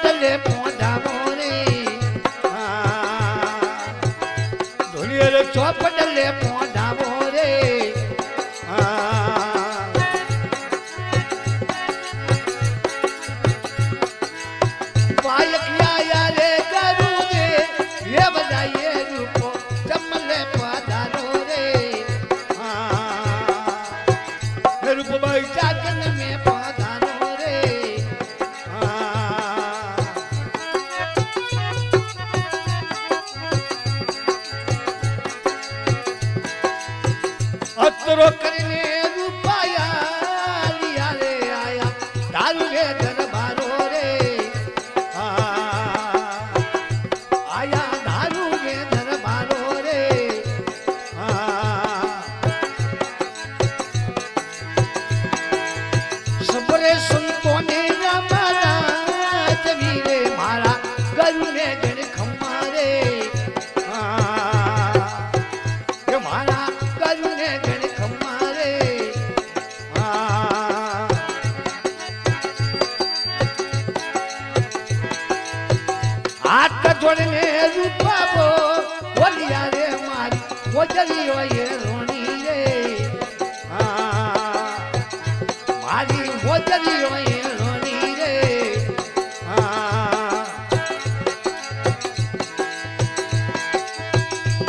ચોપટલે પોંધાવો રે ધોળિયર ચોપટલે પોંધાવો રે પાયકિયા રે કરું દે એ બધાએ રૂપો ચમલે પધારો રે રૂપભાઈ ચાકન મે પધારો રે અત્તરો કરીને રૂપાયા લિયા રે આયા દારૂ રે દરબારો રે આયા દારૂ રે દરબારો રે સબરે સંતોને રમારા જવીરે મારા ગરુને ગણ ખમ્મા રે કે મારા ગરુને ગણ ખમ્મા રે હાથ જોડને રૂપાવો બોલિયા રે મારી ઓજરી હોય રોણી રે મારી ઓજરી હોય રોણી રે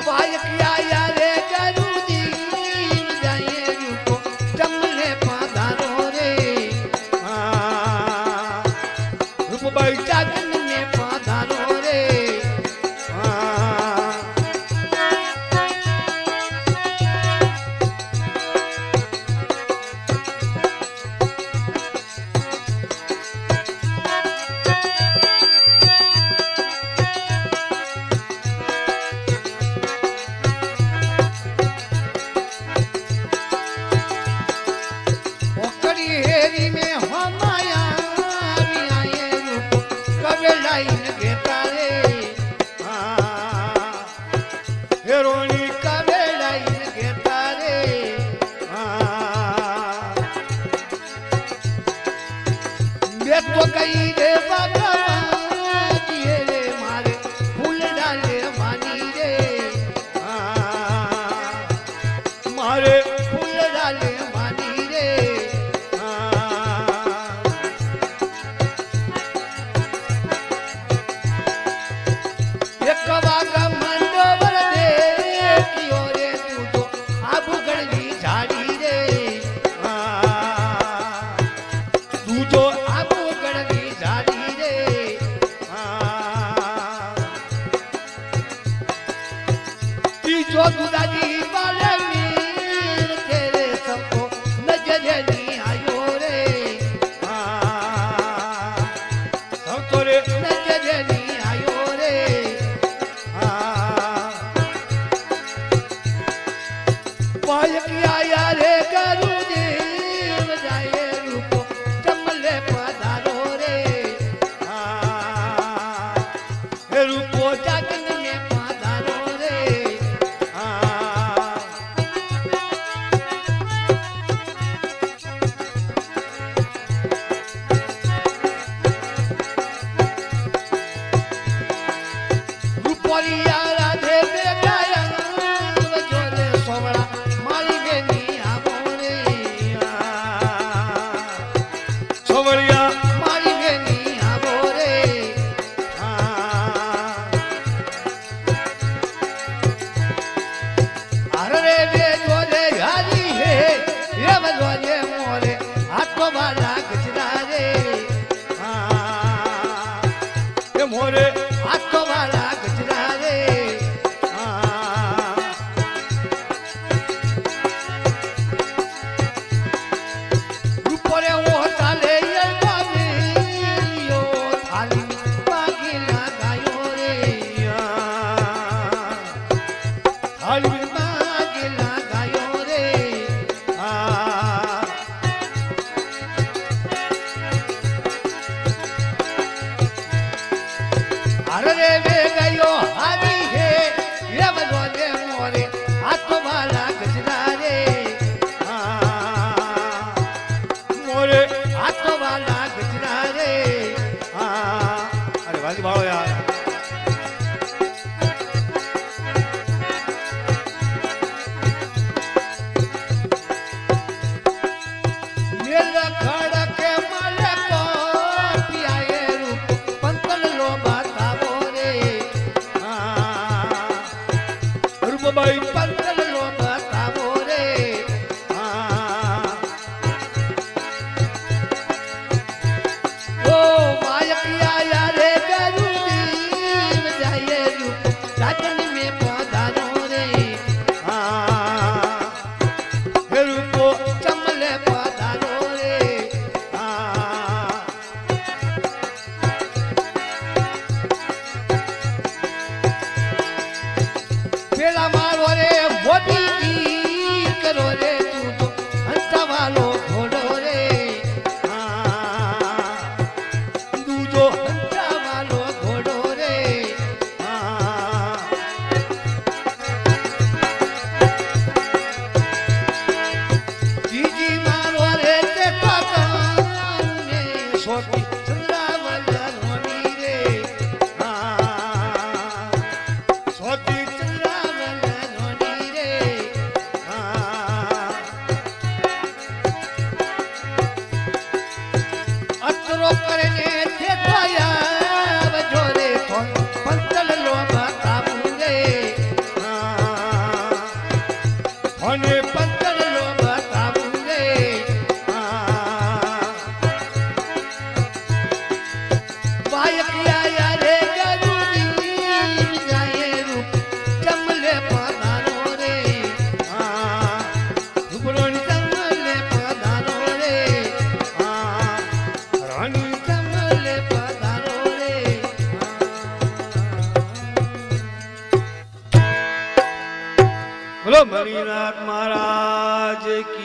પાયકિયા રે ગરુદી જાય રૂપો ચમલે પધારો રે રૂપભાઈ ચાકન ને પધારો રે ओकड़ी हेरी में हमाया आए रूप कबे लाइन घेता रे हेरोनी कबे लाइन घेता रे मैं तो कही रे भगवान दिए रे मारे फूल डाले मानी रे मारे फूल डाले मानी रे एक वागा मंडोवर दे कियो रे तू तो आबू गढ़वी झाड़ी रे तू तो आबू गढ़वी झाड़ी रे तीजो दुदाजी वाले मीर तेरे सबको नजर नहीं आयो रे सब तोरे नजर नहीं आयो रे पायकिया रे गरुदेव जाए रूपो चमले पधारो रे रूपो जागन में पधारो रे रूपोरिया राधे बेगाया जोरे सोवड़ा मारी बेनी आवो रे सोवड़िया मारी बेनी आवो रे अरे बे जोरे हारी है ये बजोरे मोरे हाथों वाला गजरा रे ये मोरे हाथों वाला गजरा रे ऊपरे वो ताले ये गालियो थाली बागी लगायो रे थाली बागी लगायो रे अरे वे गयो हारी है ये बजोरे मोरे हाथों वाला गजरा रे मोरे हाथों वाला गजरा रे વાળો યાર મેલા ખડકે મળે કોટિયાએ રૂપ પંતલ લો બતાવો રે રૂપબાઈ પંતલ લો બતાવો રે ઓ માયકિયા રે ગરુડી જાય રૂપ રાજન મે પધારો રે હે રૂપો ચમલે પધારો રે પેલા મારો રે મોટી કરો રે તું તો હંસવાલો ઘોડો રે દૂજો હંસવાલો ઘોડો રે જીજી મારો રે તે કાકાને સોટી ચંદ્રાવલ રોની રે સોતી ચંદ્રાવલ રોની રે અતરો કરીને થેથાયા જોરે પંતલ લો બતાવું રે અને પંતલ લો બતાવું રે બાયકિયા રે ગરુડી જાય રૂપ ચમલે પધારો રે રૂપરાણી ચમલે પધારો રે રાણી ચમલે પધારો રે બોલો મણિનાથ મહારાજ કી